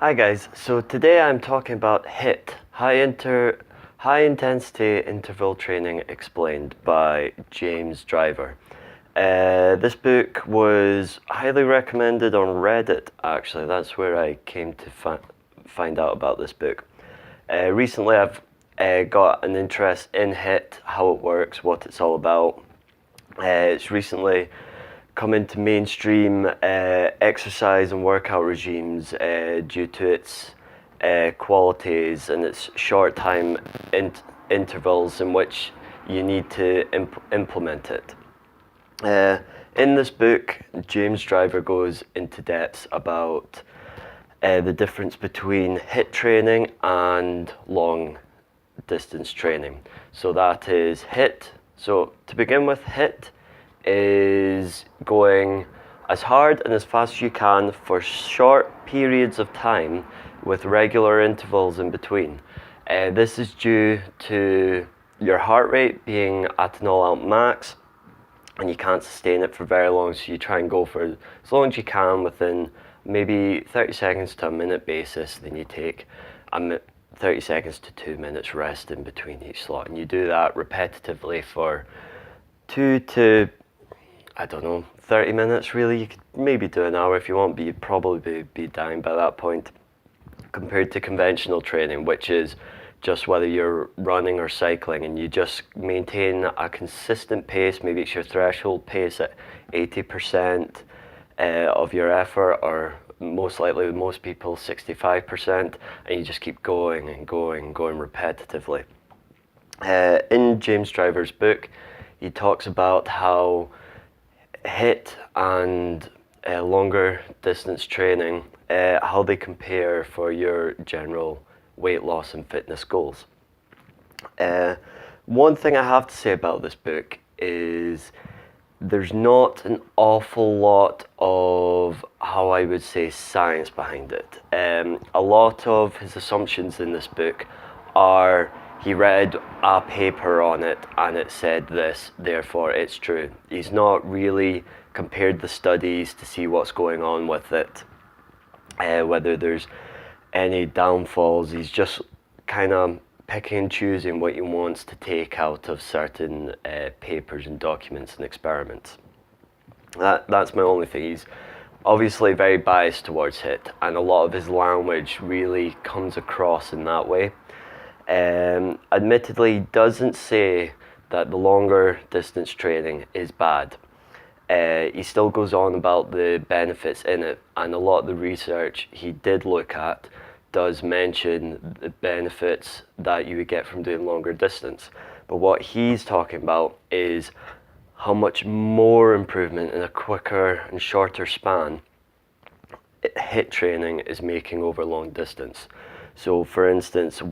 Hi guys, so today I'm talking about HIIT, High Intensity Interval Training Explained by James Driver. This book was highly recommended on Reddit, actually. That's where I came to find out about this book. Recently I've got an interest in HIIT, how it works, what it's all about. It's recently come into mainstream exercise and workout regimes due to its qualities and its short time intervals in which you need to implement it. In this book, James Driver goes into depth about the difference between HIIT training and long distance training. So that is HIIT. So to begin with, HIIT is going as hard and as fast as you can for short periods of time with regular intervals in between. This is due to your heart rate being at an all-out max and you can't sustain it for very long, so you try and go for as long as you can within maybe 30 seconds to a minute basis. Then you take 30 seconds to 2 minutes rest in between each slot, and you do that repetitively for 2 to 30 minutes really. You could maybe do an hour if you want, but you'd probably be dying by that point. Compared to conventional training, which is just whether you're running or cycling and you just maintain a consistent pace, maybe it's your threshold pace at 80% of your effort, or most likely with most people 65%, and you just keep going and going and going repetitively. In James Driver's book, he talks about how HIIT and longer distance training, how they compare for your general weight loss and fitness goals. One thing I have to say about this book is there's not an awful lot of, how I would say, science behind it. A lot of his assumptions in this book are he read a paper on it and it said this, therefore it's true. He's not really compared the studies to see what's going on with it, whether there's any downfalls. He's just kind of picking and choosing what he wants to take out of certain papers and documents and experiments. That's my only thing. He's obviously very biased towards HIIT, and a lot of his language really comes across in that way. Admittedly, he doesn't say that the longer distance training is bad. He still goes on about the benefits in it, and a lot of the research he did look at does mention the benefits that you would get from doing longer distance. But what he's talking about is how much more improvement in a quicker and shorter span HIIT training is making over long distance. So for instance,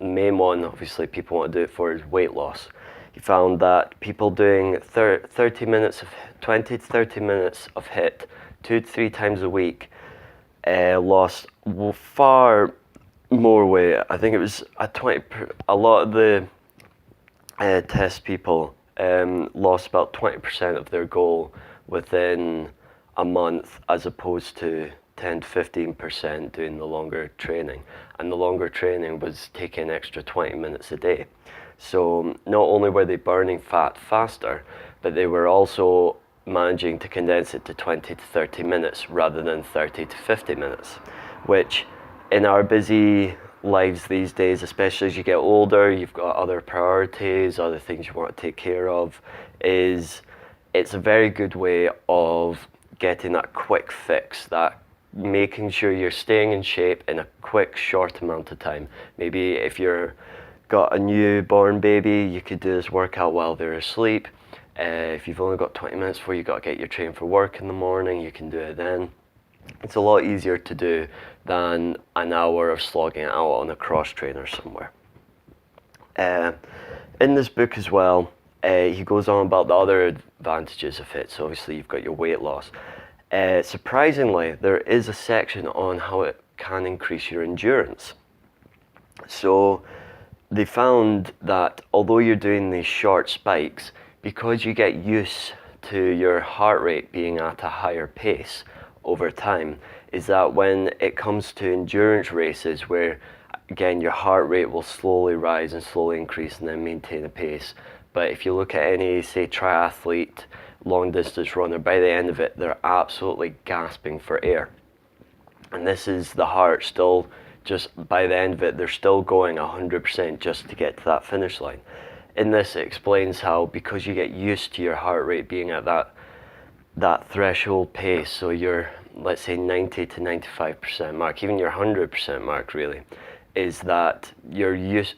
main one, obviously people want to do it for, is weight loss. He found that people doing 20 to 30 minutes of HIIT 2 to 3 times a week lost far more weight. I think it was a lot of the test people lost about 20% of their goal within a month, as opposed to 10 to 15% doing the longer training. And the longer training was taking an extra 20 minutes a day. So not only were they burning fat faster, but they were also managing to condense it to 20 to 30 minutes rather than 30 to 50 minutes, which in our busy lives these days, especially as you get older, you've got other priorities, other things you want to take care of, it's a very good way of getting that quick fix, that making sure you're staying in shape in a quick, short amount of time. Maybe if you're got a newborn baby, you could do this workout while they're asleep. If you've only got 20 minutes before you got to get your train for work in the morning, you can do it then. It's a lot easier to do than an hour of slogging it out on a cross trainer somewhere. In this book as well, he goes on about the other advantages of it. So obviously you've got your weight loss. Surprisingly, there is a section on how it can increase your endurance. So they found that although you're doing these short spikes, because you get used to your heart rate being at a higher pace over time, is that when it comes to endurance races, where again your heart rate will slowly rise and slowly increase and then maintain a pace. But if you look at any, say, triathlete, long distance runner, by the end of it, they're absolutely gasping for air. And this is the heart still, just by the end of it, they're still going 100% just to get to that finish line. In this, it explains how, because you get used to your heart rate being at that threshold pace, so you're, let's say, 90 to 95% mark, even your 100% mark really, is that you're used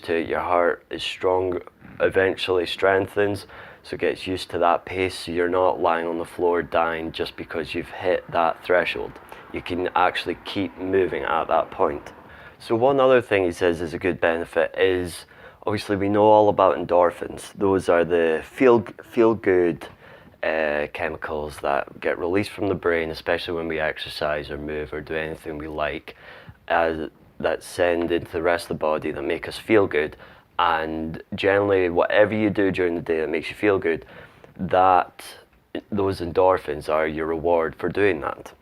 to it. Your heart is strong, eventually strengthens, so it gets used to that pace, so you're not lying on the floor dying just because you've hit that threshold. You can actually keep moving at that point. So one other thing he says is a good benefit is, obviously we know all about endorphins. Those are the feel good chemicals that get released from the brain, especially when we exercise or move or do anything we like, that send into the rest of the body that make us feel good. And generally, whatever you do during the day that makes you feel good, those endorphins are your reward for doing that.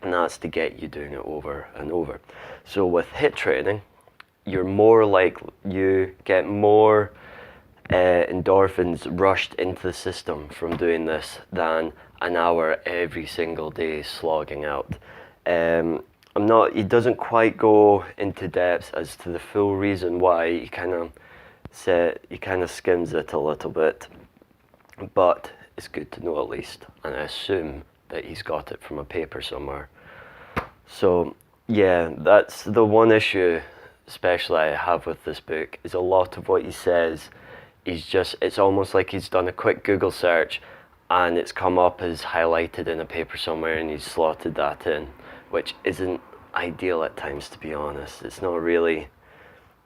And that's to get you doing it over and over. So with HIIT training, you get more endorphins rushed into the system from doing this than an hour every single day slogging out. He doesn't quite go into depth as to the full reason why. He kind of skims it a little bit, but it's good to know at least, and I assume that he's got it from a paper somewhere. So yeah, that's the one issue especially I have with this book, is a lot of what he says it's almost like he's done a quick Google search and it's come up as highlighted in a paper somewhere and he's slotted that in, which isn't ideal at times, to be honest. It's not really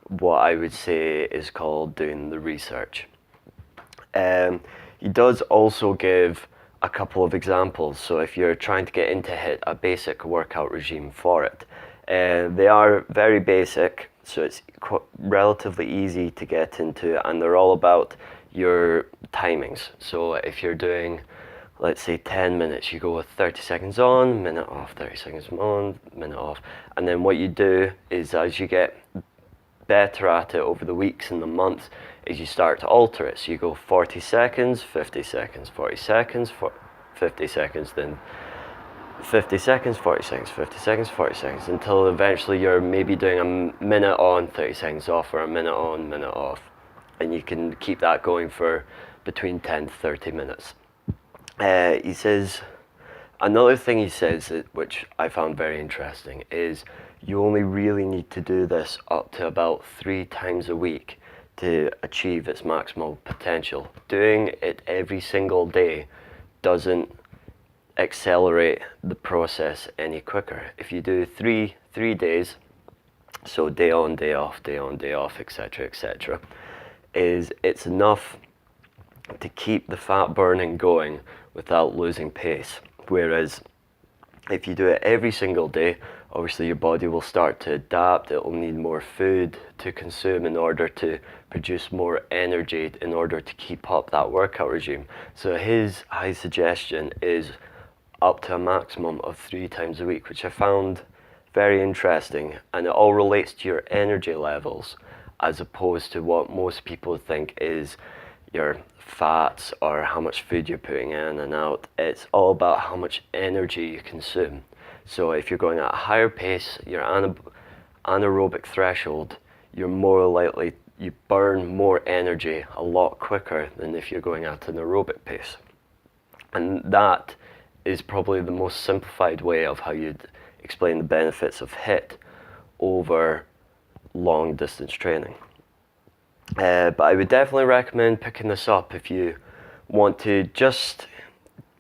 what I would say is called doing the research. He does also give a couple of examples, so if you're trying to get into HIIT, a basic workout regime for it. They are very basic, so it's relatively easy to get into, and they're all about your timings. So if you're doing, let's say 10 minutes, you go with 30 seconds on, minute off, 30 seconds on, minute off. And then what you do is, as you get better at it over the weeks and the months, is you start to alter it. So you go 40 seconds, 50 seconds, 40 seconds, 50 seconds, then 50 seconds, 40 seconds, 50 seconds, 40 seconds, until eventually you're maybe doing a minute on, 30 seconds off, or a minute on, minute off. And you can keep that going for between 10 to 30 minutes. He says, another thing he says, which I found very interesting, is you only really need to do this up to about 3 times a week to achieve its maximal potential. Doing it every single day doesn't accelerate the process any quicker. If you do three days, so day on, day off, day on, day off, etc., etc., it's enough to keep the fat burning going without losing pace. Whereas if you do it every single day, obviously your body will start to adapt. It will need more food to consume in order to produce more energy in order to keep up that workout regime. So his high suggestion is up to a maximum of 3 times a week, which I found very interesting, and it all relates to your energy levels as opposed to what most people think is your fats or how much food you're putting in and out. It's all about how much energy you consume. So if you're going at a higher pace, your anaerobic threshold, you're more likely, you burn more energy a lot quicker than if you're going at an aerobic pace. And that is probably the most simplified way of how you'd explain the benefits of HIIT over long distance training. But I would definitely recommend picking this up if you want to just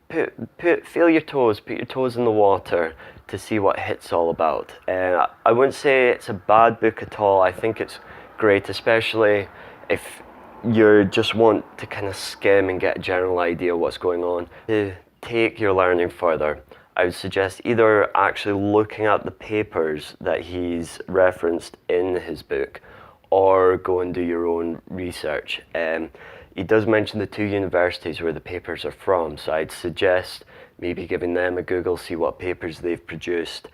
feel your toes, put your toes in the water to see what HIIT's all about. I wouldn't say it's a bad book at all. I think it's great, especially if you just want to kind of skim and get a general idea of what's going on. To take your learning further, I would suggest either actually looking at the papers that he's referenced in his book, or go and do your own research. He does mention the 2 universities where the papers are from, so I'd suggest maybe giving them a Google, see what papers they've produced,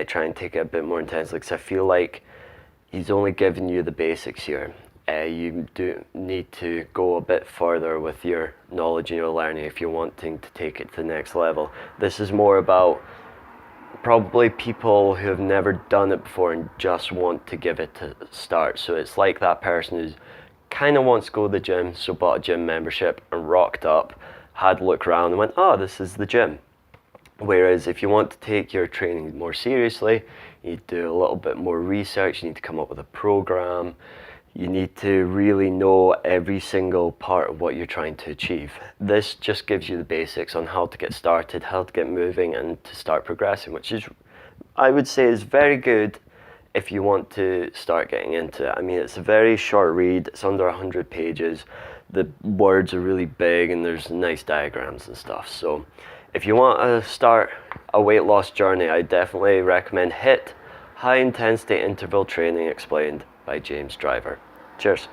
try and take it a bit more intensely, because I feel like he's only giving you the basics here. You do need to go a bit further with your knowledge and your learning if you're wanting to take it to the next level. This is more about probably people who have never done it before and just want to give it a start. So it's like that person who kind of wants to go to the gym, so bought a gym membership and rocked up, had a look around and went, oh, this is the gym. Whereas if you want to take your training more seriously, you need to do a little bit more research, you need to come up with a program, you need to really know every single part of what you're trying to achieve. This just gives you the basics on how to get started, how to get moving and to start progressing, which is, I would say, is very good if you want to start getting into it. I mean, it's a very short read, it's under 100 pages, the words are really big and there's nice diagrams and stuff. So if you want to start a weight loss journey, I definitely recommend HIIT, High Intensity Interval Training Explained by James Driver. Cheers.